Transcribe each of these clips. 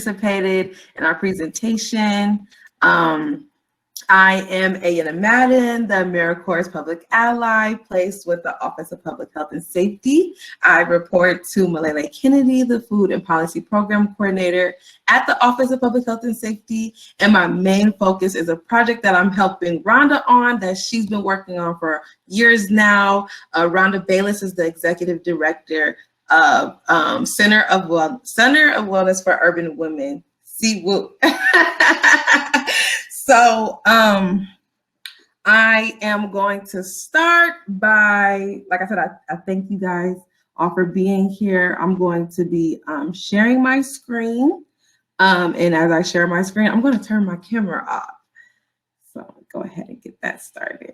participated in our presentation. I am Ayenna, the AmeriCorps Public Ally, placed with the Office of Public Health and Safety. I report to Milele Kennedy, the Food and Policy Program Coordinator at the Office of Public Health and Safety. And my main focus is a project that I'm helping Rhonda on that she's been working on for years now. Rhonda Bayless is the Executive Director of Center of Wellness for Urban Women, CWUW. So I am going to start by, like I said, I thank you guys all for being here. I'm going to be sharing my screen. And as I share my screen, I'm going to turn my camera off. So go ahead and get that started.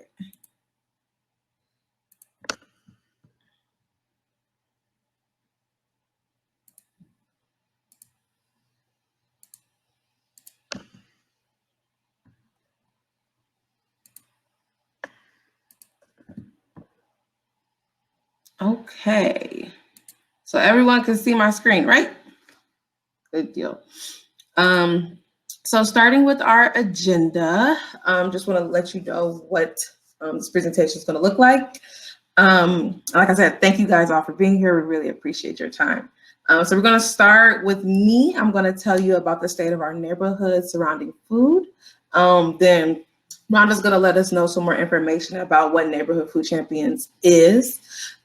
Okay, so everyone can see my screen, right? Good deal. So starting with our agenda, just want to let you know what this presentation is going to look like. Like I said, thank you guys all for being here. We really appreciate your time. So we're going to start with me. I'm going to tell you about the state of our neighborhood surrounding food. Then Rhonda's going to let us know some more information about what Neighborhood Food Champions is.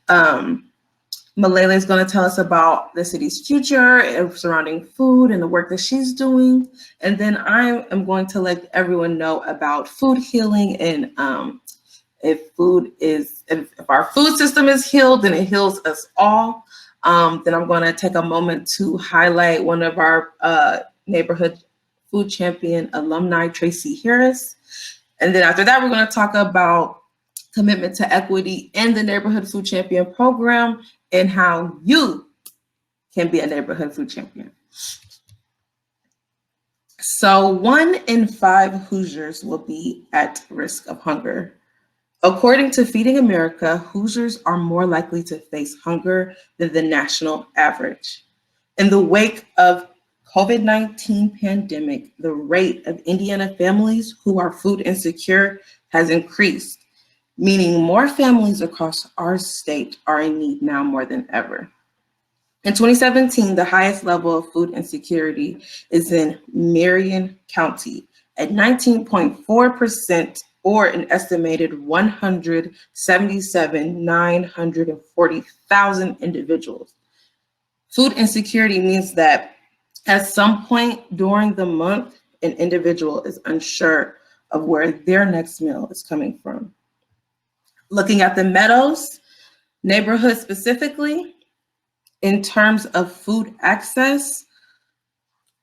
Milele is going to tell us about the city's future surrounding food and the work that she's doing. And then I am going to let everyone know about food healing and if our food system is healed, then it heals us all. Then I'm going to take a moment to highlight one of our neighborhood food champion alumni, Tracy Harris. And then after that, we're going to talk about commitment to equity in the Neighborhood Food Champion program and how you can be a neighborhood food champion. So 1 in 5 Hoosiers will be at risk of hunger. According to Feeding America, Hoosiers are more likely to face hunger than the national average. In the wake of COVID-19 pandemic, the rate of Indiana families who are food insecure has increased, meaning more families across our state are in need now more than ever. In 2017, the highest level of food insecurity is in Marion County at 19.4%, or an estimated 177,940,000 individuals. Food insecurity means that at some point during the month, an individual is unsure of where their next meal is coming from. Looking at the Meadows neighborhood specifically, in terms of food access,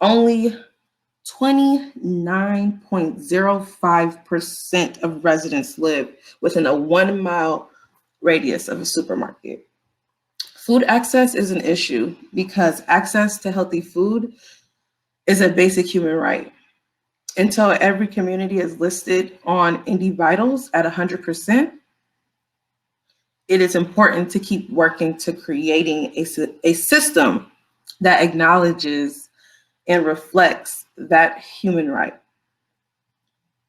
only 29.05% of residents live within a 1-mile radius of a supermarket. Food access is an issue because access to healthy food is a basic human right. Until every community is listed on Indy Vitals at 100%, it is important to keep working to creating a system that acknowledges and reflects that human right.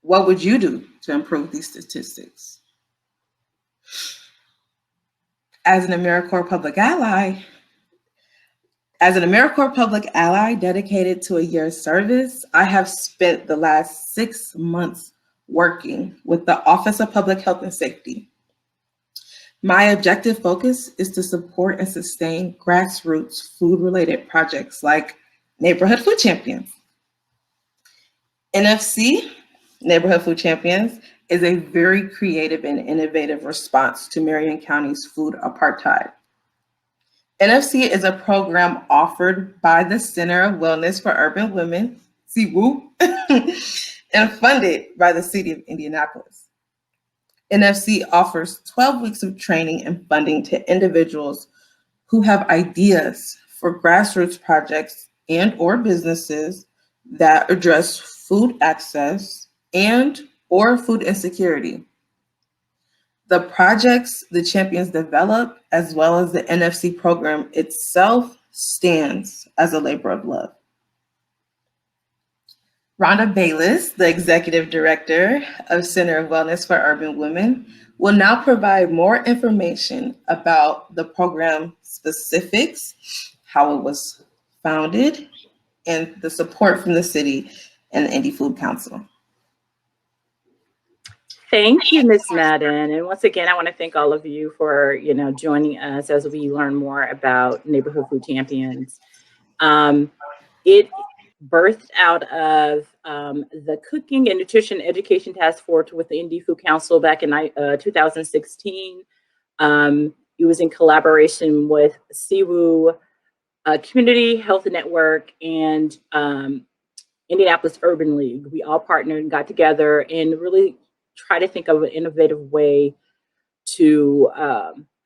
What would you do to improve these statistics? As an AmeriCorps Public Ally dedicated to a year's service, I have spent the last 6 months working with the Office of Public Health and Safety. My objective focus is to support and sustain grassroots food-related projects like Neighborhood Food Champions. NFC, Neighborhood Food Champions, is a very creative and innovative response to Marion County's food apartheid. NFC is a program offered by the Center of Wellness for Urban Women, CWUW, and funded by the City of Indianapolis. NFC offers 12 weeks of training and funding to individuals who have ideas for grassroots projects and or businesses that address food access and or food insecurity. The projects the champions develop, as well as the NFC program itself, stands as a labor of love. Rhonda Bayless, the Executive Director of Center of Wellness for Urban Women, will now provide more information about the program specifics, how it was founded, and the support from the city and the Indie Food Council. Thank you, Ms. Madden. And once again, I want to thank all of you for, joining us as we learn more about Neighborhood Food Champions. It birthed out of the Cooking and Nutrition Education Task Force with the Indie Food Council back in 2016. It was in collaboration with CWUW, Community Health Network, and Indianapolis Urban League. We all partnered and got together and really try to think of an innovative way to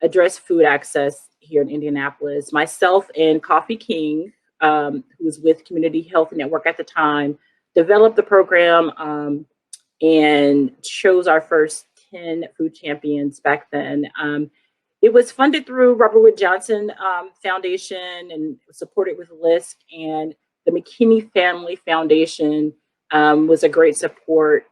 address food access here in Indianapolis. Myself and Coffee King, who was with Community Health Network at the time, developed the program and chose our first 10 food champions back then. It was funded through Robert Wood Johnson Foundation and supported with LISC, and the McKinney Family Foundation was a great support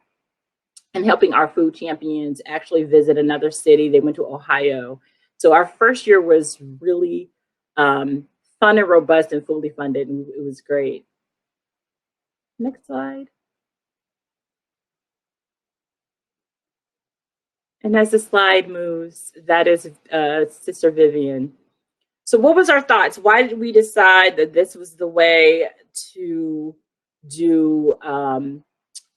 in helping our food champions actually visit another city. They went to Ohio. So our first year was really fun and robust and fully funded, and it was great. Next slide. And as the slide moves, that is Sister Vivian. So what was our thoughts? Why did we decide that this was the way to do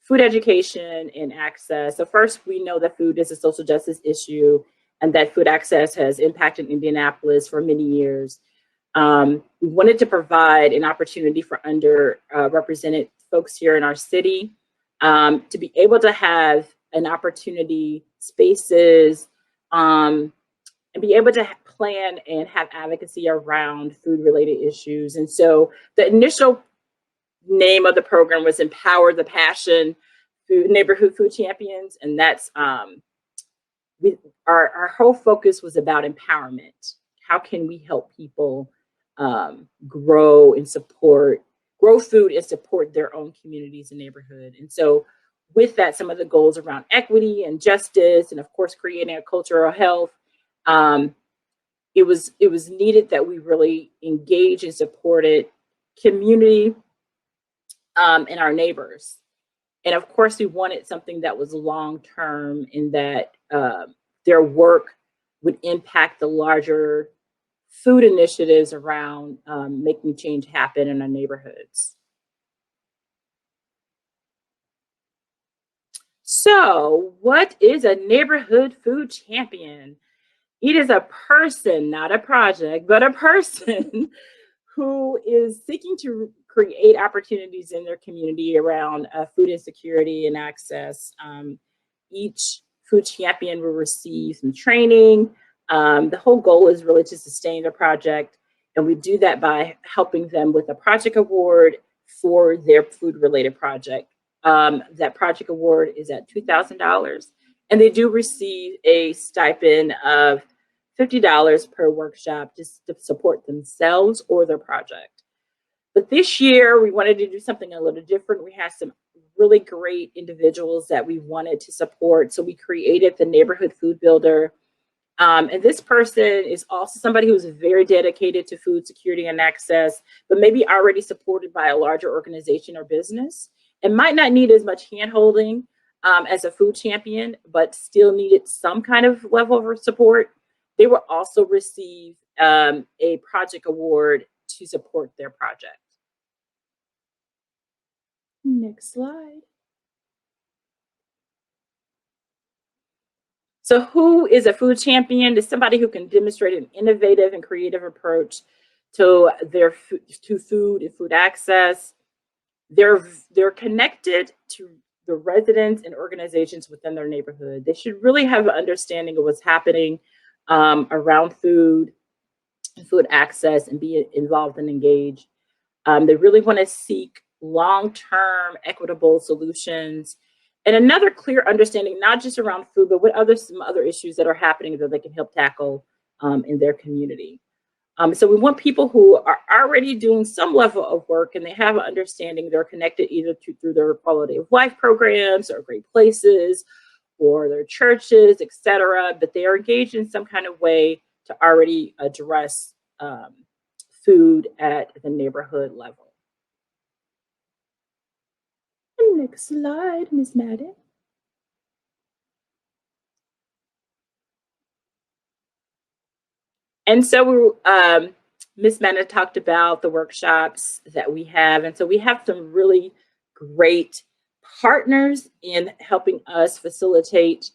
food education and access? So first, we know that food is a social justice issue and that food access has impacted Indianapolis for many years. We wanted to provide an opportunity for underrepresented folks here in our city to be able to have an opportunity, spaces, and be able to plan and have advocacy around food-related issues. And so the initial name of the program was Empower the Passion Neighborhood Food Champions, and that's our whole focus was about empowerment. How can we help people grow food and support their own communities and neighborhood? And so with that, some of the goals around equity and justice, and of course, creating a culture of health, it was needed that we really engage and supported community and our neighbors. And of course, we wanted something that was long-term in that their work would impact the larger food initiatives around making change happen in our neighborhoods. So what is a neighborhood food champion? It is a person, not a project, but a person who is seeking to create opportunities in their community around food insecurity and access. Each food champion will receive some training. The whole goal is really to sustain the project, and we do that by helping them with a project award for their food-related project. That project award is at $2,000, and they do receive a stipend of $50 per workshop just to support themselves or their project. But this year, we wanted to do something a little different. We had some really great individuals that we wanted to support, so we created the Neighborhood Food Builder. And this person is also somebody who's very dedicated to food security and access, but maybe already supported by a larger organization or business, and might not need as much hand-holding as a food champion, but still needed some kind of level of support. They will also receive a project award to support their project. Next slide. So who is a food champion? Is somebody who can demonstrate an innovative and creative approach to food and food access. They're connected to the residents and organizations within their neighborhood. They should really have an understanding of what's happening around food and food access and be involved and engaged. They really want to seek long-term equitable solutions and another clear understanding, not just around food, but what some other issues that are happening that they can help tackle in their community. So we want people who are already doing some level of work and they have an understanding, they're connected either through their quality of life programs or great places or their churches, etc., but they are engaged in some kind of way to already address food at the neighborhood level. Next slide, Ms. Madden. And so Ms. Madden talked about the workshops that we have. And so we have some really great partners in helping us facilitate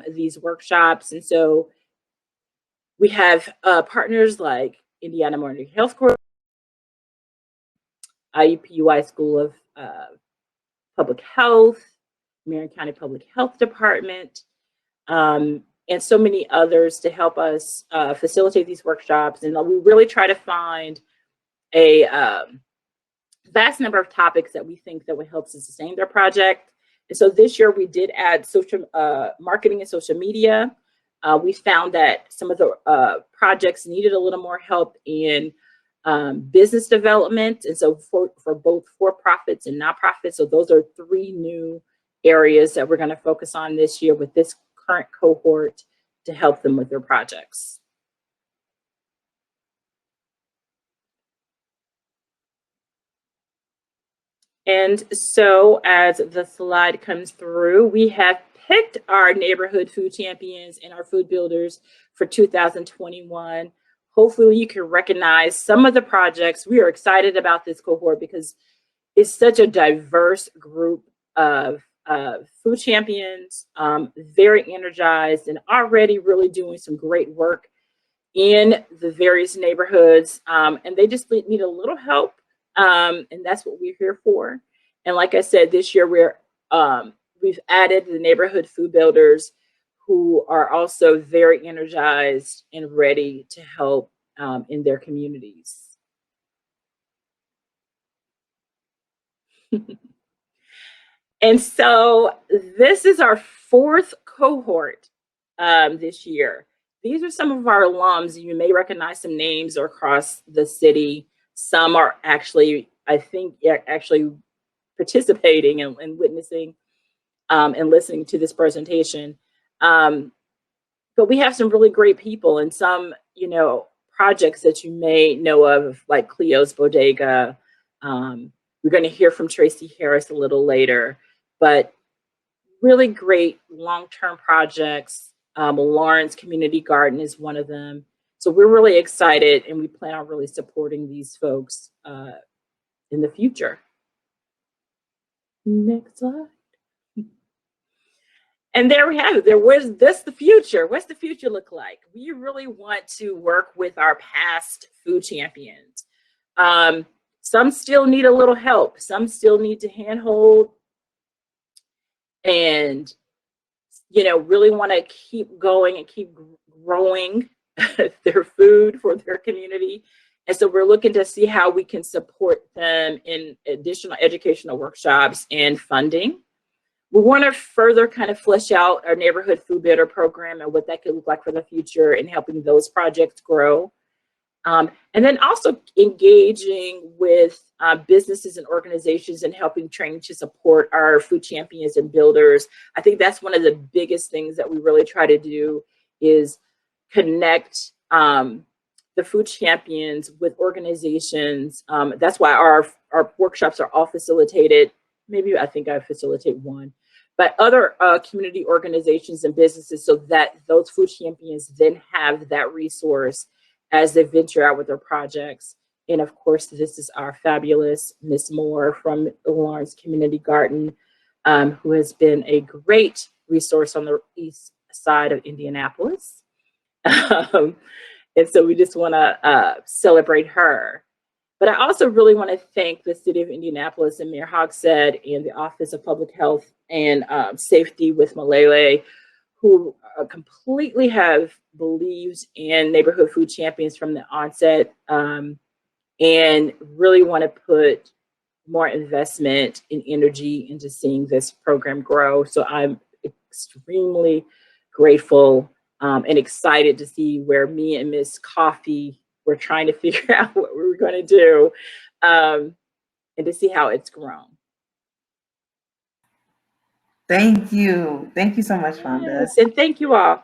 these workshops. And so we have partners like Indiana Morning Health Corps, IUPUI School of Public Health, Marion County Public Health Department, and so many others to help us facilitate these workshops. And we really try to find a vast number of topics that we think that would help to sustain their project. And so this year we did add social marketing and social media. We found that some of the projects needed a little more help in business development. And so for both for-profits and nonprofits, so those are 3 new areas that we're going to focus on this year with this current cohort to help them with their projects. And so as the slide comes through, we have picked our neighborhood food champions and our food builders for 2021. Hopefully you can recognize some of the projects. We are excited about this cohort because it's such a diverse group of food champions, very energized and already really doing some great work in the various neighborhoods. And they just need a little help. And that's what we're here for. And like I said, this year we've added the neighborhood food builders who are also very energized and ready to help in their communities. And so this is our 4th cohort this year. These are some of our alums. You may recognize some names across the city. Some are actually, I think, actually participating and witnessing and listening to this presentation. But we have some really great people and some, projects that you may know of, like Cleo's Bodega. We're going to hear from Tracy Harris a little later, but really great long-term projects. Lawrence Community Garden is one of them. So we're really excited and we plan on really supporting these folks in the future. Next slide. And there we have it. Where's this the future? What's the future look like? We really want to work with our past food champions. Some still need a little help. Some still need to handhold and, really want to keep going and keep growing their food for their community. And so we're looking to see how we can support them in additional educational workshops and funding. We want to further kind of flesh out our neighborhood food builder program and what that could look like for the future and helping those projects grow. And then also engaging with businesses and organizations and helping train to support our food champions and builders. I think that's one of the biggest things that we really try to do is connect the food champions with organizations. That's why our workshops are all facilitated. Maybe I think I facilitate one, but other community organizations and businesses so that those food champions then have that resource as they venture out with their projects. And of course, this is our fabulous Miss Moore from the Lawrence Community Garden, who has been a great resource on the east side of Indianapolis. And so we just want to celebrate her. But I also really want to thank the City of Indianapolis and Mayor Hogsett and the Office of Public Health and Safety with Milele, who completely have believed in neighborhood food champions from the onset and really want to put more investment and energy into seeing this program grow. So I'm extremely grateful and excited to see where me and Miss Coffee we're trying to figure out what we're going to do, and to see how it's grown. Thank you. Thank you so much, Rhonda. Yes, and thank you all.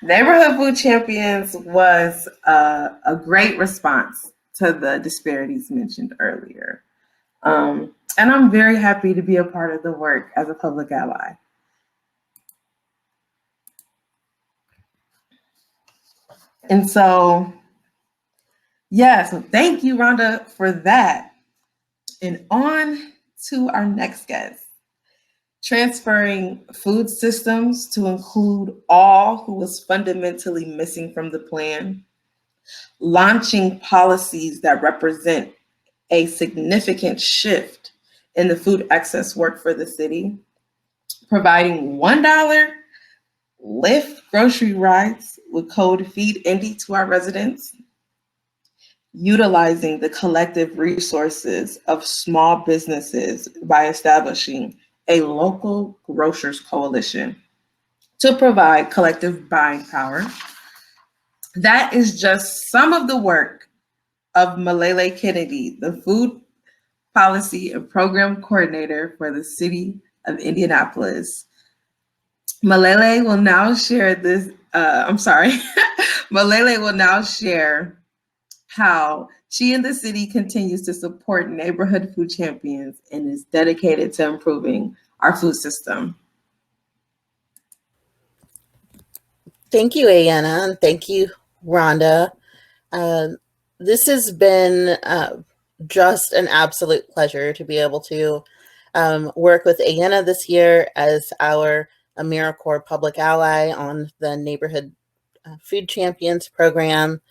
Neighborhood Food Champions was a great response to the disparities mentioned earlier. And I'm very happy to be a part of the work as a public ally. And so, yeah, so thank you, Rhonda, for that. And on to our next guest. Transferring food systems to include all who was fundamentally missing from the plan. Launching policies that represent a significant shift in the food access work for the city. Providing $1 Lyft grocery rides with code Feed Indy to our residents. Utilizing the collective resources of small businesses by establishing a local grocers coalition to provide collective buying power. That is just some of the work of Milele Kennedy, the food policy and program coordinator for the City of Indianapolis. Milele will now share this, Milele will now share how she and the city continues to support neighborhood food champions and is dedicated to improving our food system. Thank you, Ayenna, and thank you, Rhonda. This has been just an absolute pleasure to be able to work with Ayenna this year as our AmeriCorps Public Ally on the Neighborhood Food Champions program,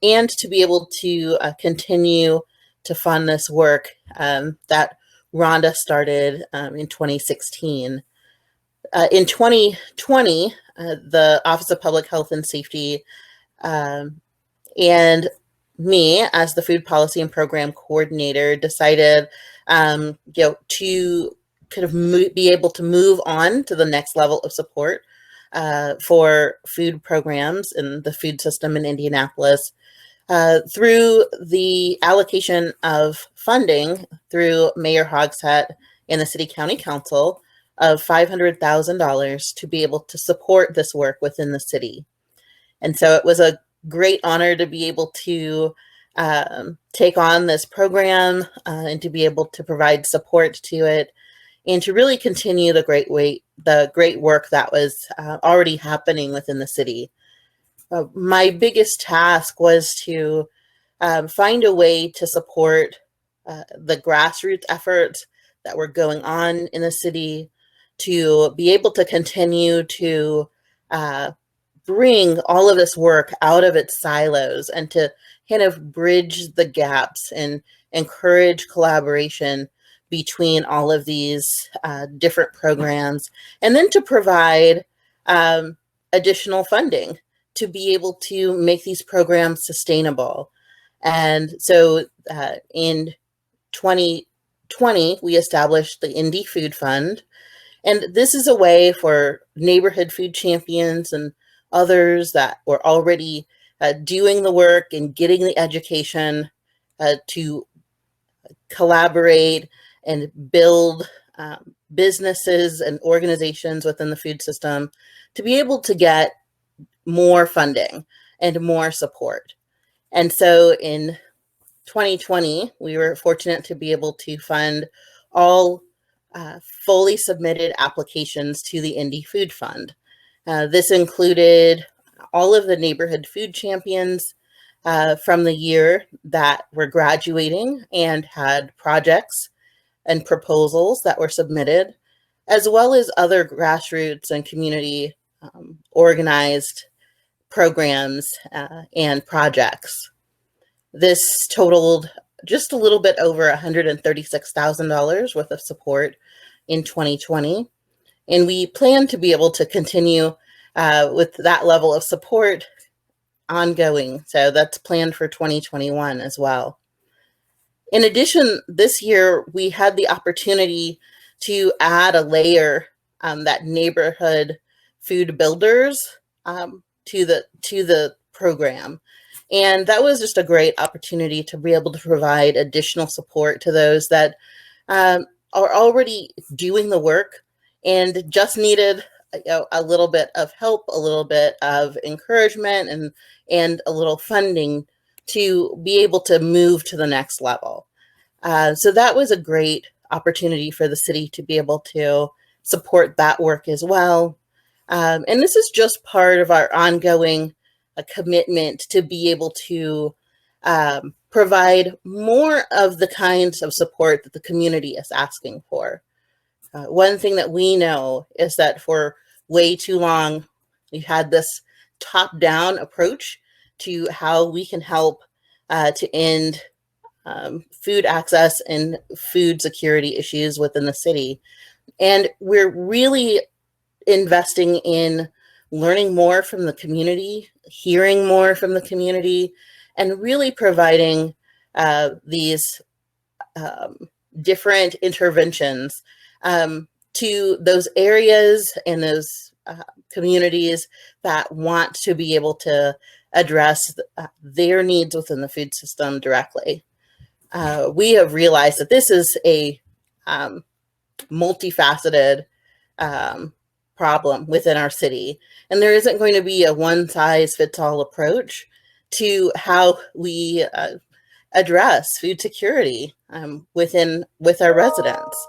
and to be able to continue to fund this work that Rhonda started in 2016. In 2020, the Office of Public Health and Safety and me, as the food policy and program coordinator, decided to kind of be able to move on to the next level of support for food programs in the food system in Indianapolis through the allocation of funding through Mayor Hogsett and the City County Council of $500,000 to be able to support this work within the city. And so it was a great honor to be able to take on this program and to be able to provide support to it, and to really continue the great work that was already happening within the city. My biggest task was to find a way to support the grassroots efforts that were going on in the city, to be able to continue to bring all of this work out of its silos and to kind of bridge the gaps and encourage collaboration between all of these different programs, and then to provide additional funding to be able to make these programs sustainable. And so in 2020, we established the Indy Food Fund. And this is a way for neighborhood food champions and others that were already doing the work and getting the education to collaborate and build businesses and organizations within the food system to be able to get more funding and more support. And so in 2020, we were fortunate to be able to fund all fully submitted applications to the Indy Food Fund. This included all of the neighborhood food champions from the year that were graduating and had projects and proposals that were submitted, as well as other grassroots and community organized programs and projects. This totaled just a little bit over $136,000 worth of support in 2020. And we plan to be able to continue with that level of support ongoing. So that's planned for 2021 as well. In addition, this year, we had the opportunity to add a layer that neighborhood food builders to the program. And that was just a great opportunity to be able to provide additional support to those that are already doing the work and just needed a little bit of help, a little bit of encouragement, and a little funding to be able to move to the next level. So that was a great opportunity for the city to be able to support that work as well. And this is just part of our ongoing commitment to be able to provide more of the kinds of support that the community is asking for. One thing that we know is that for way too long, we've had this top-down approach to how we can help to end food access and food security issues within the city. And we're really investing in learning more from the community, hearing more from the community, and really providing these different interventions to those areas and those communities that want to be able to address their needs within the food system directly. We have realized that this is a multifaceted problem within our city, and there isn't going to be a one-size-fits-all approach to how we address food security with our residents.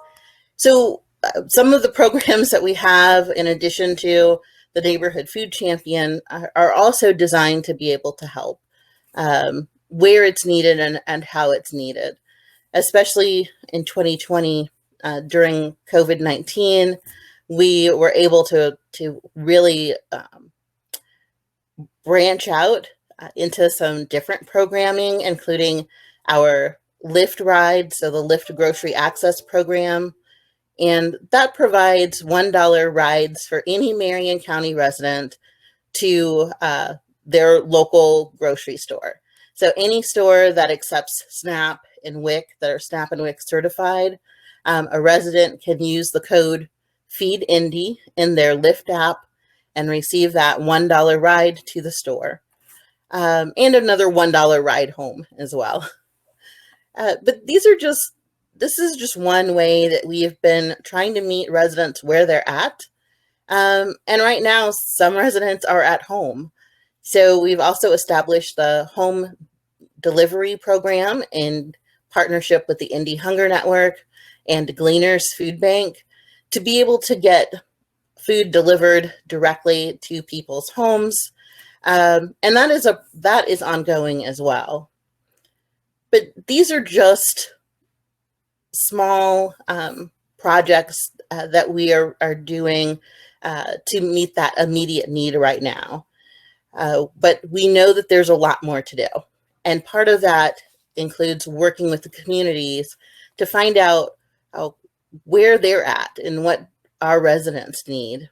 So some of the programs that we have, in addition to the Neighborhood Food Champion, are also designed to be able to help where it's needed and how it's needed, especially in 2020 during COVID-19. We were able to really branch out into some different programming, including our Lyft ride, so the Lyft Grocery Access Program. And that provides $1 rides for any Marion County resident to their local grocery store. So any store that accepts SNAP and WIC, that are SNAP and WIC certified, a resident can use the code FEEDINDY in their Lyft app and receive that $1 ride to the store, and another $1 ride home as well. But this is just one way that we have been trying to meet residents where they're at. And right now, some residents are at home. So we've also established the home delivery program in partnership with the Indie Hunger Network and Gleaners Food Bank to be able to get food delivered directly to people's homes. And that is ongoing as well. But these are just small projects that we are doing to meet that immediate need right now. But we know that there's a lot more to do. And part of that includes working with the communities to find out where they're at and what our residents need.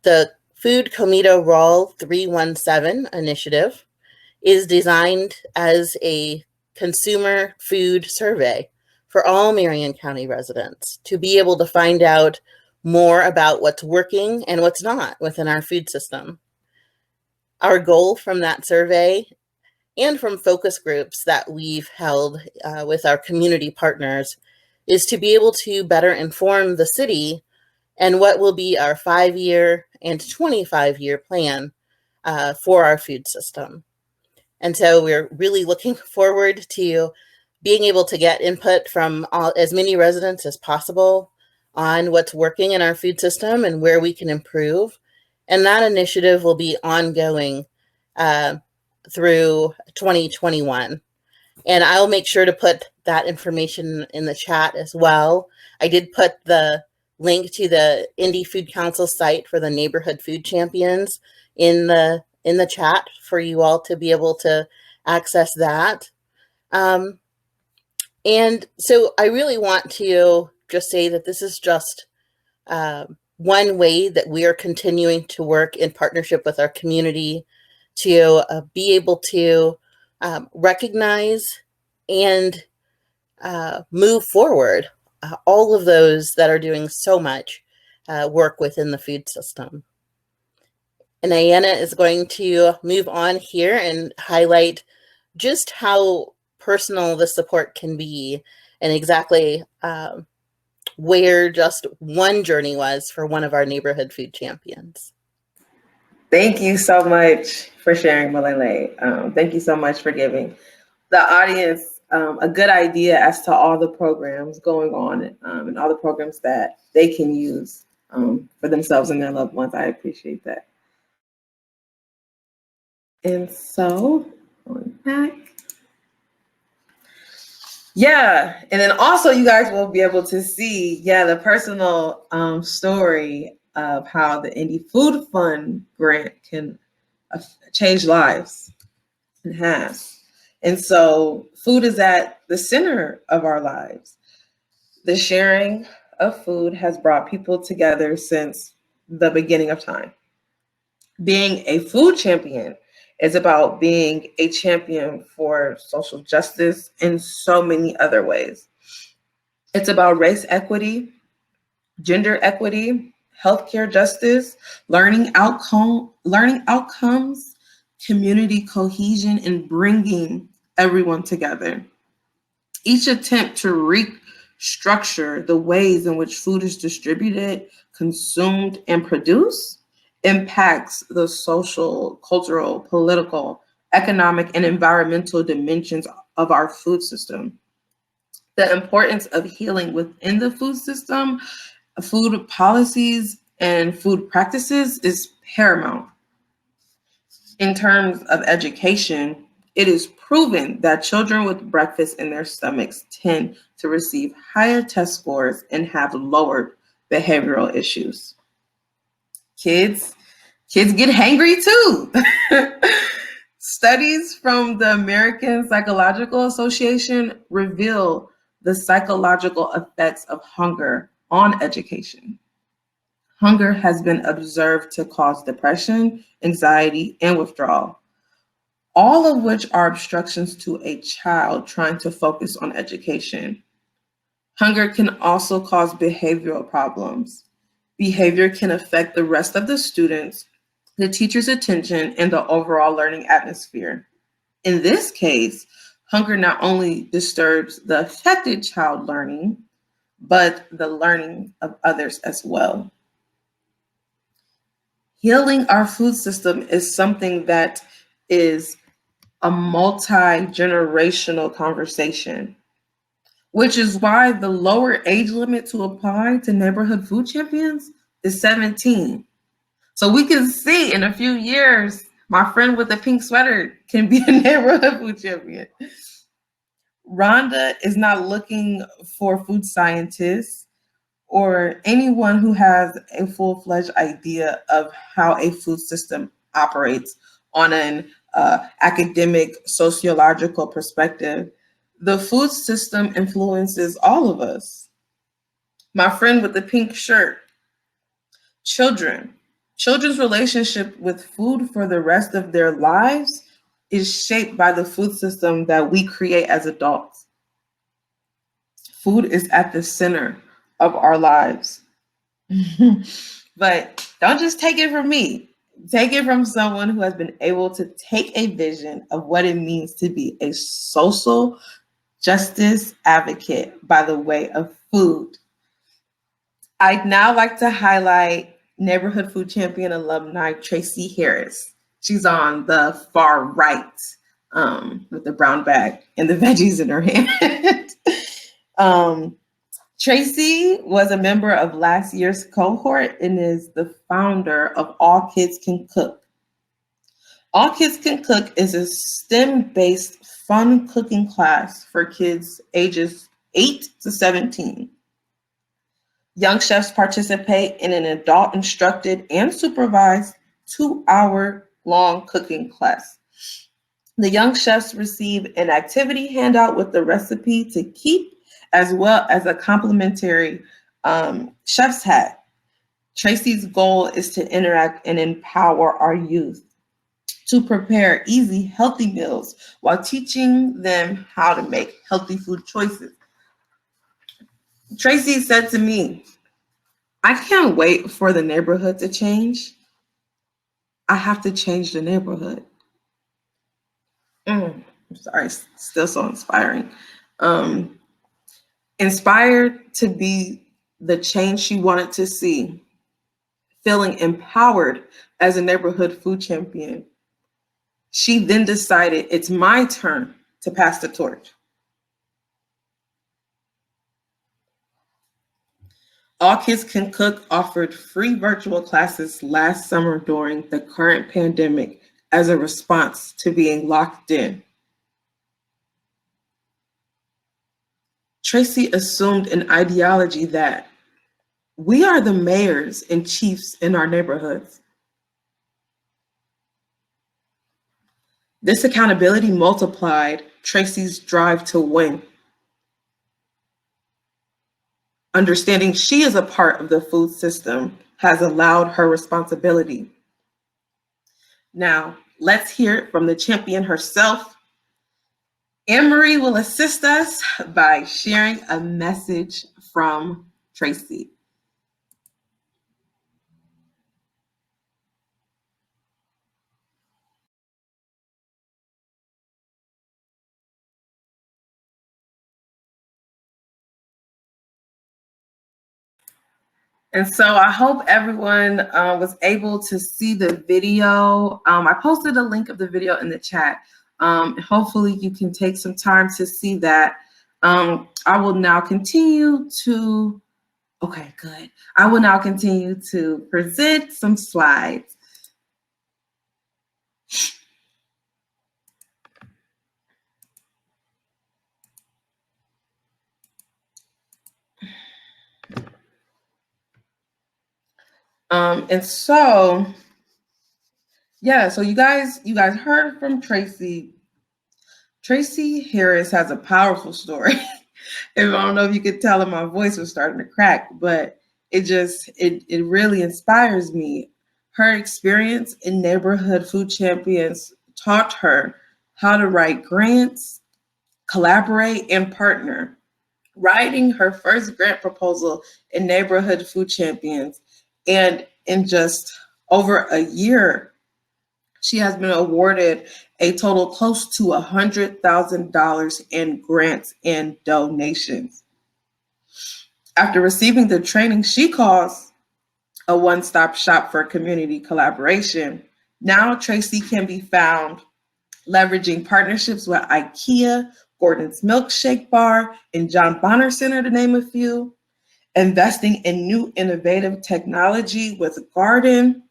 The Food Comito Roll 317 initiative is designed as a consumer food survey for all Marion County residents to be able to find out more about what's working and what's not within our food system. Our goal from that survey and from focus groups that we've held with our community partners is to be able to better inform the city and what will be our 5-year and 25-year plan for our food system. And so we're really looking forward to being able to get input from as many residents as possible on what's working in our food system and where we can improve. And that initiative will be ongoing through 2021. And I'll make sure to put that information in the chat as well. I did put the link to the Indie Food Council site for the Neighborhood Food Champions in the chat for you all to be able to access that. And so I really want to just say that this is just one way that we are continuing to work in partnership with our community to be able to recognize and move forward all of those that are doing so much work within the food system. And Ayenna is going to move on here and highlight just how personal the support can be and exactly where just one journey was for one of our neighborhood food champions. Thank you so much for sharing, Milele. Thank you so much for giving the audience a good idea as to all the programs going on and all the programs that they can use for themselves and their loved ones. I appreciate that. And so, going back. Yeah, and then also you guys will be able to see, the personal story of how the Indie Food Fund grant can change lives and has. And so food is at the center of our lives. The sharing of food has brought people together since the beginning of time. Being a food champion is about being a champion for social justice in so many other ways. It's about race equity, gender equity, healthcare justice, learning outcomes, community cohesion, and bringing everyone together. Each attempt to restructure the ways in which food is distributed, consumed, and produced impacts the social, cultural, political, economic, and environmental dimensions of our food system. The importance of healing within the food system, food policies, and food practices is paramount. In terms of education, it is proven that children with breakfast in their stomachs tend to receive higher test scores and have lowered behavioral issues. Kids get hangry too. Studies from the American Psychological Association reveal the psychological effects of hunger on education. Hunger has been observed to cause depression, anxiety, and withdrawal, all of which are obstructions to a child trying to focus on education. Hunger can also cause behavioral problems. Behavior can affect the rest of the students, the teacher's attention, and the overall learning atmosphere. In this case, hunger not only disturbs the affected child learning, but the learning of others as well. Healing our food system is something that is a multi-generational conversation, which is why the lower age limit to apply to neighborhood food champions is 17. So we can see in a few years, my friend with the pink sweater can be a neighborhood food champion. Rhonda is not looking for food scientists or anyone who has a full-fledged idea of how a food system operates on an academic, sociological perspective. The food system influences all of us. My friend with the pink shirt, children's relationship with food for the rest of their lives is shaped by the food system that we create as adults. Food is at the center of our lives. But don't just take it from me. Take it from someone who has been able to take a vision of what it means to be a social justice advocate by the way of food. I'd now like to highlight neighborhood food champion alumni Tracy Harris. She's on the far right with the brown bag and the veggies in her hand. Tracy was a member of last year's cohort and is the founder of All Kids Can Cook. All Kids Can Cook is a STEM-based fun cooking class for kids ages 8 to 17. Young chefs participate in an adult instructed and supervised 2-hour-long cooking class. The young chefs receive an activity handout with the recipe to keep, as well as a complimentary chef's hat. Tracy's goal is to interact and empower our youth to prepare easy, healthy meals while teaching them how to make healthy food choices. Tracy said to me, "I can't wait for the neighborhood to change. I have to change the neighborhood. I'm sorry, still so inspiring. Inspired to be the change she wanted to see, feeling empowered as a neighborhood food champion, she then decided it's my turn to pass the torch. All Kids Can Cook offered free virtual classes last summer during the current pandemic as a response to being locked in. Tracy assumed an ideology that we are the mayors and chiefs in our neighborhoods. This accountability multiplied Tracy's drive to win. Understanding she is a part of the food system has allowed her responsibility. Now, let's hear it from the champion herself. Anne-Marie will assist us by sharing a message from Tracy. And so I hope everyone was able to see the video. I posted a link of the video in the chat. Hopefully you can take some time to see that. I will now continue to, okay, good. I will now continue to present some slides. And so, yeah, so you guys heard from Tracy. Tracy Harris has a powerful story. I don't know if you could tell that my voice was starting to crack, but it really inspires me. Her experience in neighborhood food champions taught her how to write grants, collaborate, and partner. Writing her first grant proposal in neighborhood food champions, and in just over a year, she has been awarded a total close to $100,000 in grants and donations. After receiving the training she calls a one-stop shop for community collaboration, now Tracy can be found leveraging partnerships with IKEA, Gordon's Milkshake Bar, and John Bonner Center, to name a few, investing in new innovative technology with Garden,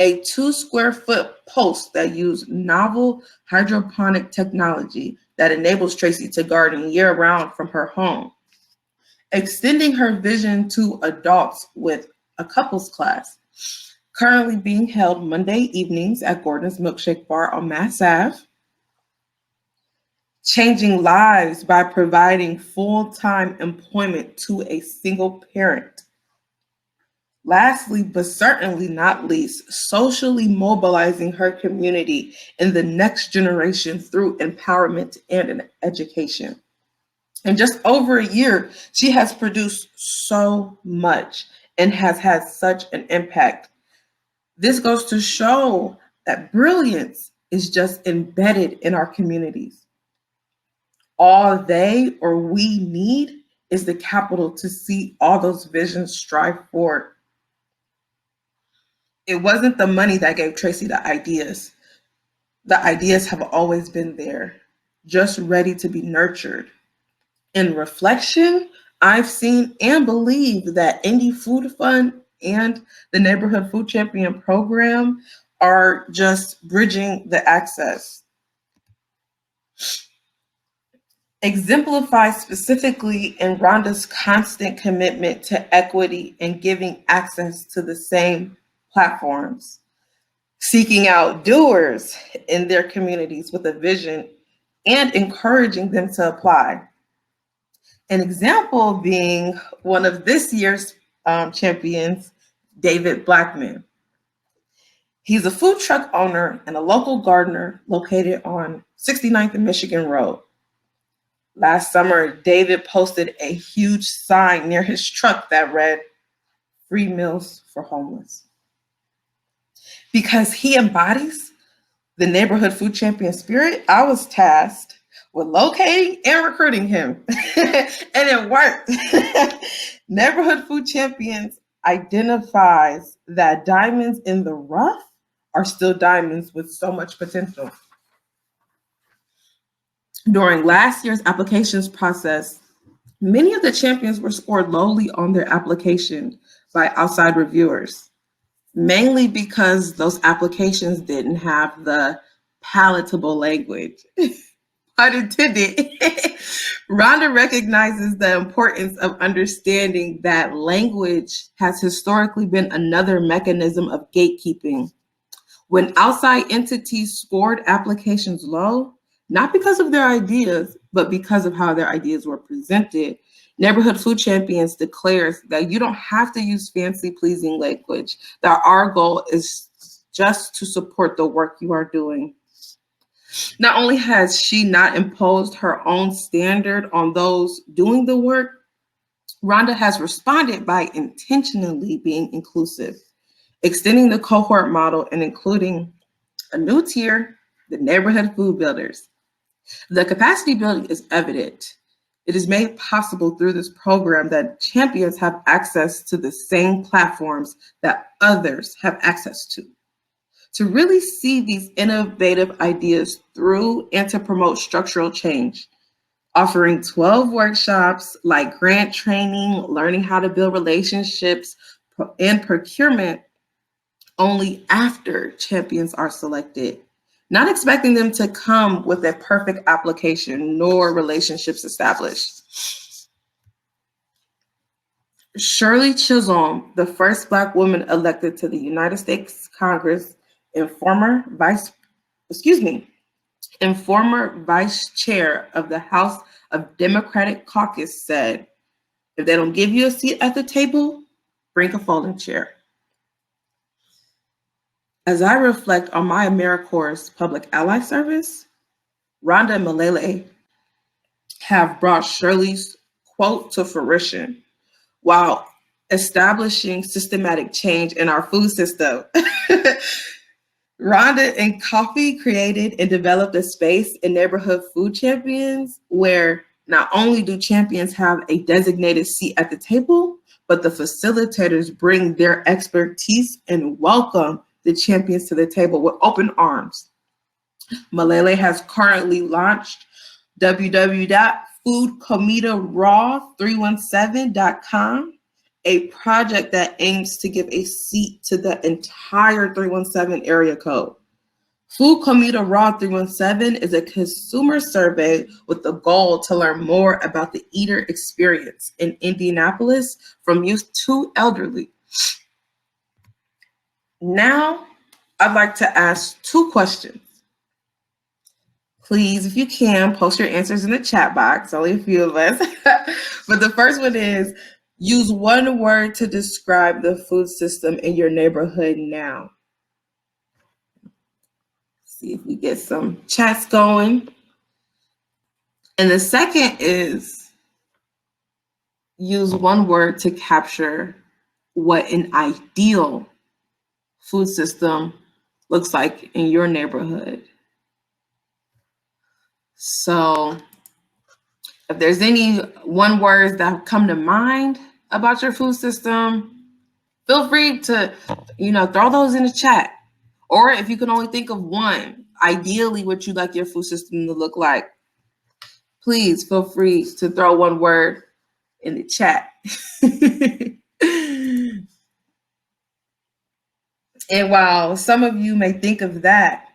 a 2-square-foot post that used novel hydroponic technology that enables Tracy to garden year-round from her home. Extending her vision to adults with a couples class, currently being held Monday evenings at Gordon's Milkshake Bar on Mass Ave. Changing lives by providing full-time employment to a single parent. Lastly, but certainly not least, socially mobilizing her community and the next generation through empowerment and education. In just over a year, she has produced so much and has had such an impact. This goes to show that brilliance is just embedded in our communities. All they or we need is the capital to see all those visions strive forward. It wasn't the money that gave Tracy the ideas. The ideas have always been there, just ready to be nurtured. In reflection, I've seen and believe that Indie Food Fund and the Neighborhood Food Champion Program are just bridging the access. Exemplified specifically in Rhonda's constant commitment to equity and giving access to the same platforms, seeking out doers in their communities with a vision and encouraging them to apply. An example being one of this year's champions, David Blackman. He's a food truck owner and a local gardener located on 69th and Michigan Road. Last summer, David posted a huge sign near his truck that read, "Free meals for homeless." Because he embodies the neighborhood food champion spirit, I was tasked with locating and recruiting him. And it worked. Neighborhood food champions identifies that diamonds in the rough are still diamonds with so much potential. During last year's applications process, many of the champions were scored lowly on their application by outside reviewers, mainly because those applications didn't have the palatable language. Pun intended. Rhonda recognizes the importance of understanding that language has historically been another mechanism of gatekeeping. When outside entities scored applications low, not because of their ideas, but because of how their ideas were presented, Neighborhood Food Champions declares that you don't have to use fancy, pleasing language, that our goal is just to support the work you are doing. Not only has she not imposed her own standard on those doing the work, Rhonda has responded by intentionally being inclusive, extending the cohort model and including a new tier, the neighborhood food builders. The capacity building is evident. It is made possible through this program that champions have access to the same platforms that others have access to. To really see these innovative ideas through and to promote structural change, offering 12 workshops like grant training, learning how to build relationships, and procurement only after champions are selected, not expecting them to come with a perfect application nor relationships established. Shirley Chisholm, the first Black woman elected to the United States Congress and former vice chair of the House of Democratic Caucus, said, "If they don't give you a seat at the table, bring a folding chair." As I reflect on my AmeriCorps Public Ally service, Rhonda and Milele have brought Shirley's quote to fruition while establishing systematic change in our food system. Rhonda and Coffee created and developed a space in Neighborhood Food Champions where not only do champions have a designated seat at the table, but the facilitators bring their expertise and welcome the champions to the table with open arms. Milele has currently launched www.foodcommitaraw317.com, a project that aims to give a seat to the entire 317 area code. Food Comita Raw 317 is a consumer survey with the goal to learn more about the eater experience in Indianapolis from youth to elderly. Now, I'd like to ask 2 questions. Please, if you can, post your answers in the chat box, only a few of us. But the first one is, use one word to describe the food system in your neighborhood now. See if we get some chats going. And the second is, use one word to capture what an ideal food system looks like in your neighborhood. So if there's any one words that come to mind about your food system, feel free to, throw those in the chat. Or if you can only think of one, ideally what you'd like your food system to look like, please feel free to throw one word in the chat. And while some of you may think of that,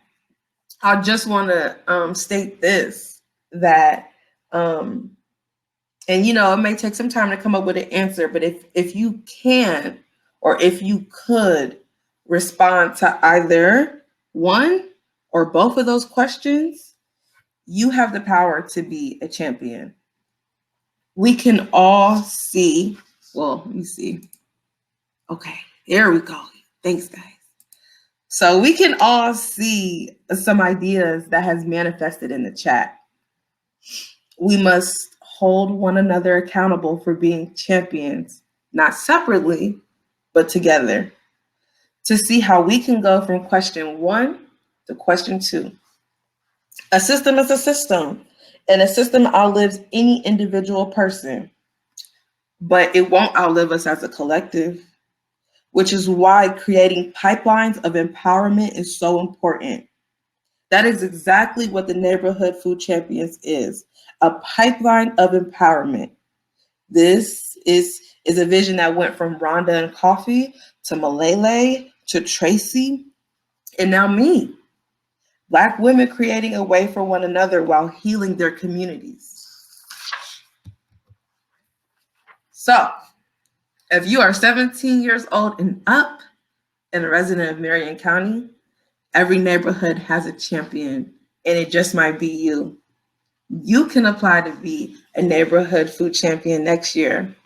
I just want to state this, that, and it may take some time to come up with an answer, but if you can, or if you could respond to either one or both of those questions, you have the power to be a champion. We can all see, let me see. Okay, there we go. Thanks, guys. So we can all see some ideas that has manifested in the chat. We must hold one another accountable for being champions, not separately, but together. to see how we can go from question 1 to question 2. A system is a system, and a system outlives any individual person, but it won't outlive us as a collective, which is why creating pipelines of empowerment is so important. That is exactly what the Neighborhood Food Champions is, a pipeline of empowerment. This is a vision that went from Rhonda and coffee to Milele to Tracy, and now me. Black women creating a way for one another while healing their communities. So, if you are 17 years old and up and a resident of Marion County, every neighborhood has a champion, and it just might be you. You can apply to be a neighborhood food champion next year.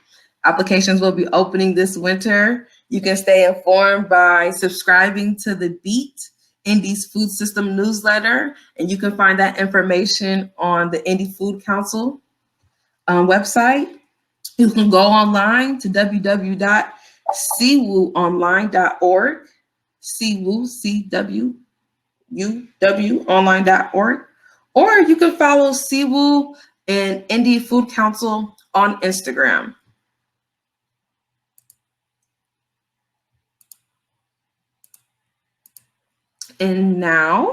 Applications will be opening this winter. You can stay informed by subscribing to the Beat Indy's Food System newsletter, and you can find that information on the Indy Food Council website. You can go online to www.cwuonline.org, CWUW online.org, or you can follow CWU and Indy Food Council on Instagram. And now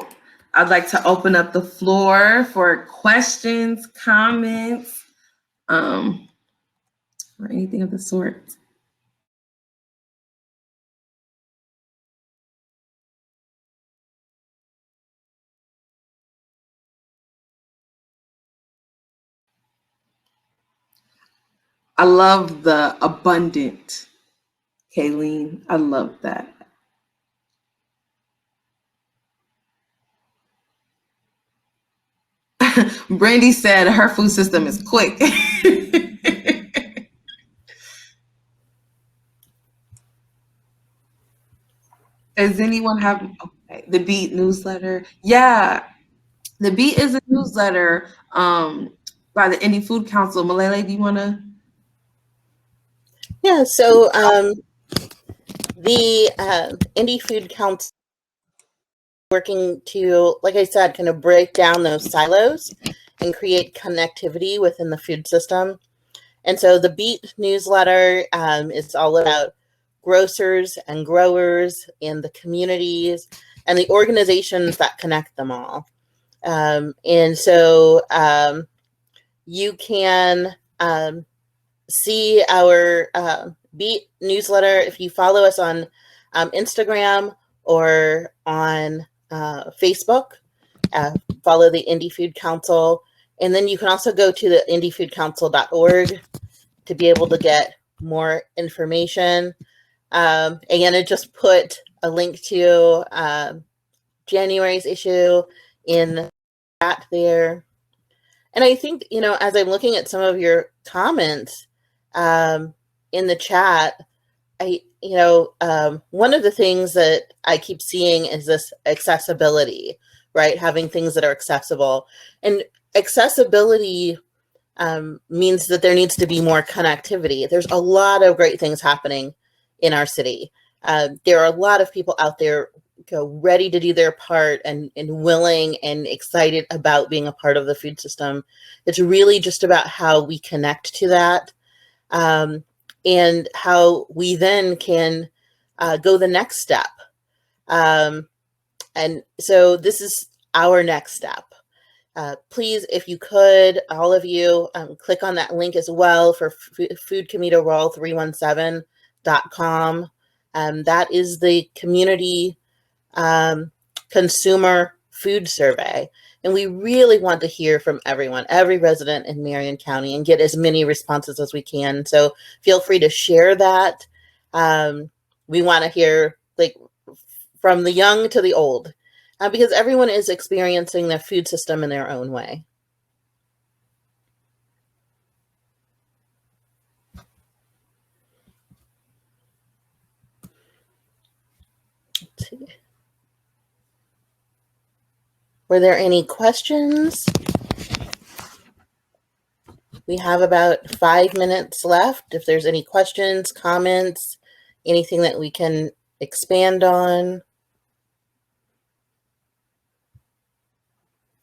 I'd like to open up the floor for questions, comments, or anything of the sort. I love the abundant, Kayleen. I love that. Brandy said her food system is quick. Does anyone have the Beat newsletter? Yeah, the Beat is a newsletter by the Indy Food Council. Milele, do you want to? Yeah, so the Indy Food Council working to, like I said, kind of break down those silos and create connectivity within the food system. And so the Beat newsletter is all about grocers and growers in the communities and the organizations that connect them all. And so you can see our Beat newsletter if you follow us on Instagram or on Facebook. Follow the Indy Food Council. And then you can also go to the indyfoodcouncil.org to be able to get more information. Ayenna just put a link to January's issue in the chat there. And I think, you know, as I'm looking at some of your comments in the chat, one of the things that I keep seeing is this accessibility, right? Having things that are accessible. And accessibility means that there needs to be more connectivity. There's a lot of great things happening in our city. There are a lot of people out there ready to do their part and willing and excited about being a part of the food system. It's really just about how we connect to that and how we then can go the next step. And so this is our next step. Please, if you could, all of you, click on that link as well for foodcommitteeroll317.com. That is the community consumer food survey. And we really want to hear from everyone, every resident in Marion County, and get as many responses as we can. So feel free to share that. We want to hear from the young to the old. Because everyone is experiencing their food system in their own way. Let's see. Were there any questions? We have about 5 minutes left. If there's any questions, comments, anything that we can expand on?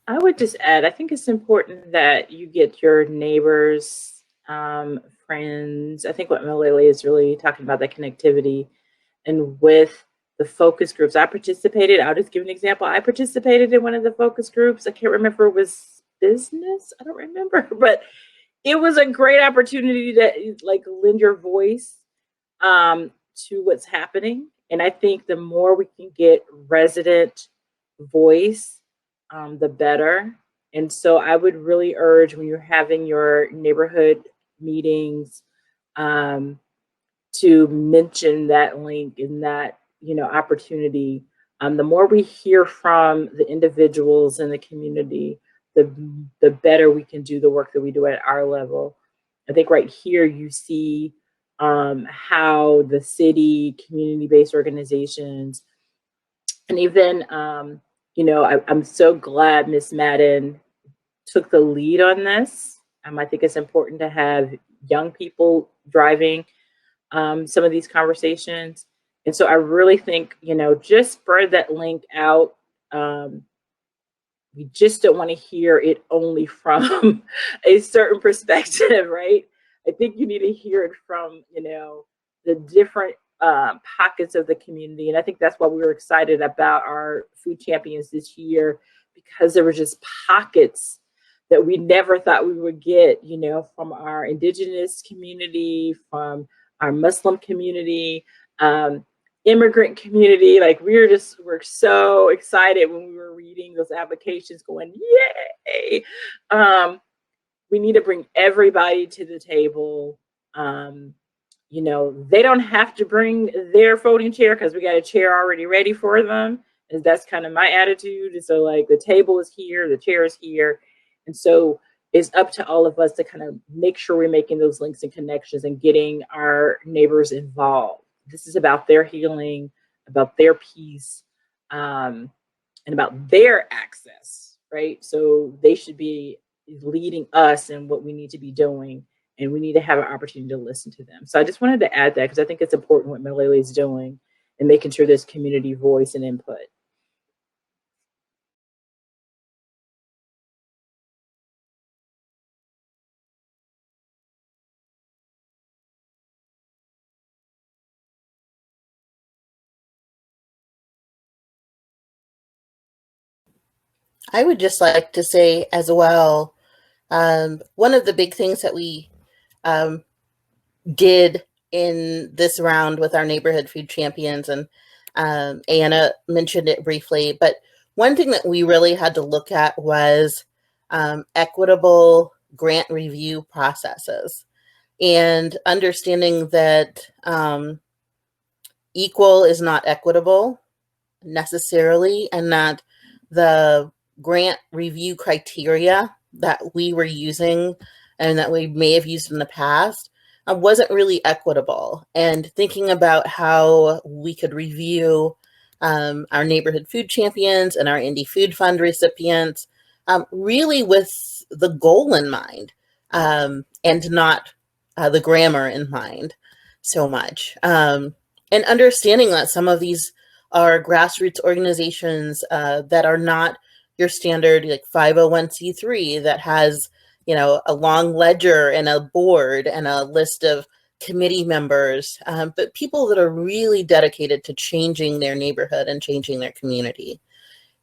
I would just add, I think it's important that you get your neighbors, friends. I think what Milele is really talking about, that connectivity. And with the focus groups, I'll just give an example. I participated in one of the focus groups. I can't remember, it was business. I don't remember, but it was a great opportunity to like lend your voice to what's happening. And I think the more we can get resident voice, the better. And so I would really urge, when you're having your neighborhood meetings, to mention that link and that, opportunity. The more we hear from the individuals in the community, the better we can do the work that we do at our level. I think right here you see how the city, community-based organizations, and even, I'm so glad Ms. Madden took the lead on this. I think it's important to have young people driving some of these conversations. And so I really think, just spread that link out. We just don't want to hear it only from a certain perspective, right? I think you need to hear it from, the different pockets of the community. And I think that's why we were excited about our food champions this year, because there were just pockets that we never thought we would get, from our indigenous community, from our Muslim community, immigrant community. Like we're so excited when we were reading those applications going, yay. We need to bring everybody to the table. They don't have to bring their folding chair because we got a chair already ready for them. And that's kind of my attitude. And so like the table is here, the chair is here. And so it's up to all of us to kind of make sure we're making those links and connections and getting our neighbors involved. This is about their healing, about their peace, and about their access, right? So they should be leading us in what we need to be doing, and we need to have an opportunity to listen to them. So I just wanted to add that because I think it's important what Milele is doing and making sure there's community voice and input. I would just like to say as well, one of the big things that we did in this round with our neighborhood food champions, and Ayenna mentioned it briefly, but one thing that we really had to look at was equitable grant review processes, and understanding that equal is not equitable necessarily, and that the grant review criteria that we were using and that we may have used in the past wasn't really equitable. And thinking about how we could review our neighborhood food champions and our Indie Food Fund recipients really with the goal in mind, and not the grammar in mind so much. And understanding that some of these are grassroots organizations that are not your standard like 501c3 that has, a long ledger and a board and a list of committee members, but people that are really dedicated to changing their neighborhood and changing their community.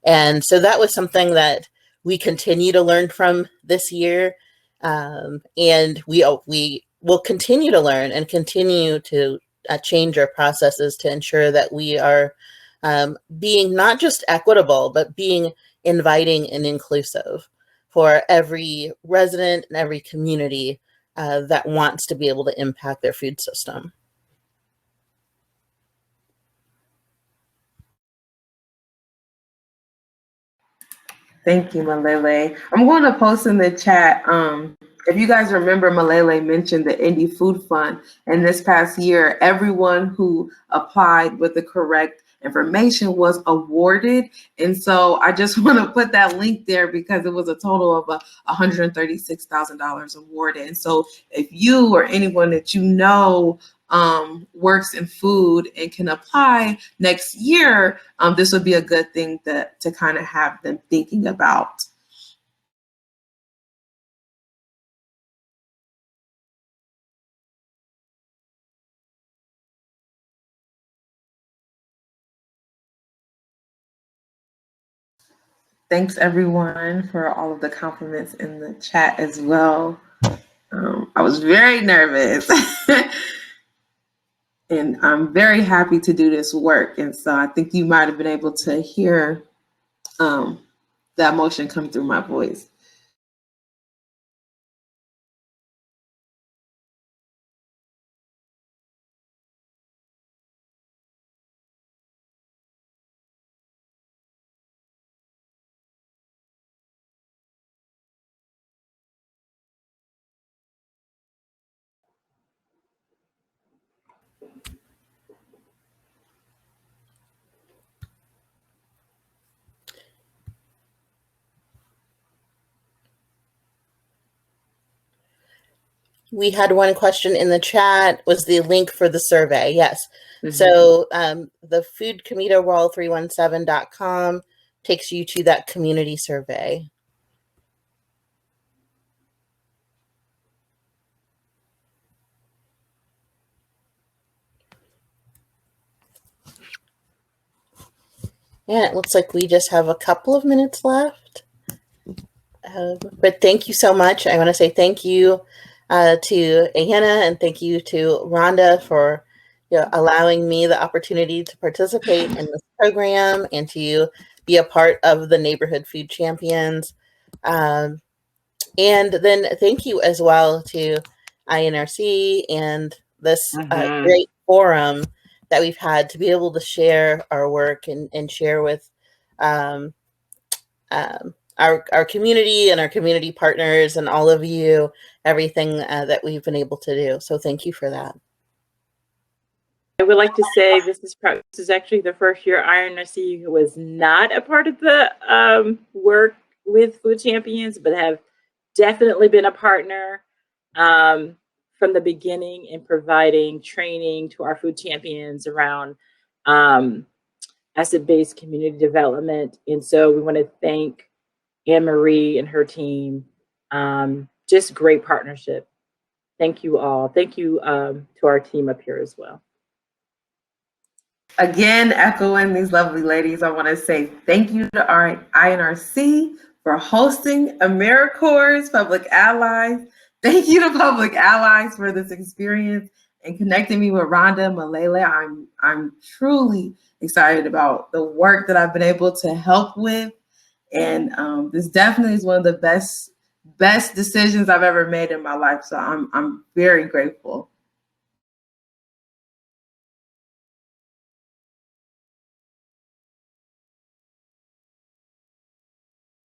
And so that was something that we continue to learn from this year. And we will continue to learn and continue to change our processes to ensure that we are being not just equitable, but being inviting and inclusive for every resident and every community that wants to be able to impact their food system. Thank you, Milele. I'm going to post in the chat. If you guys remember, Milele mentioned the Indie Food Fund. And this past year, everyone who applied with the correct information was awarded. And so I just want to put that link there because it was a total of $136,000 awarded. And so if you or anyone that you know works in food and can apply next year, this would be a good thing to kind of have them thinking about. Thanks everyone for all of the compliments in the chat as well. I was very nervous and I'm very happy to do this work. And so I think you might have been able to hear that emotion come through my voice. We had one question in the chat, was the link for the survey. Yes. Mm-hmm. So the foodcommitteeroll317.com takes you to that community survey. And it looks like we just have a couple of minutes left. But thank you so much. I want to say thank you to Ayenna and thank you to Rhonda for allowing me the opportunity to participate in this program and to be a part of the Neighborhood Food Champions. And then thank you as well to INRC and this great forum that we've had to be able to share our work and share with our community and our community partners and all of you, everything that we've been able to do. So thank you for that. I would like to say this is actually the first year INRC was not a part of the work with Food Champions, but have definitely been a partner from the beginning in providing training to our food champions around asset-based community development. And so we want to thank Anne-Marie and her team. Just great partnership. Thank you all. Thank you to our team up here as well. Again, echoing these lovely ladies, I want to say thank you to our INRC for hosting AmeriCorps Public Allies. Thank you to Public Allies for this experience and connecting me with Rhonda, Milele. I'm truly excited about the work that I've been able to help with. And this definitely is one of the best decisions I've ever made in my life. So I'm very grateful.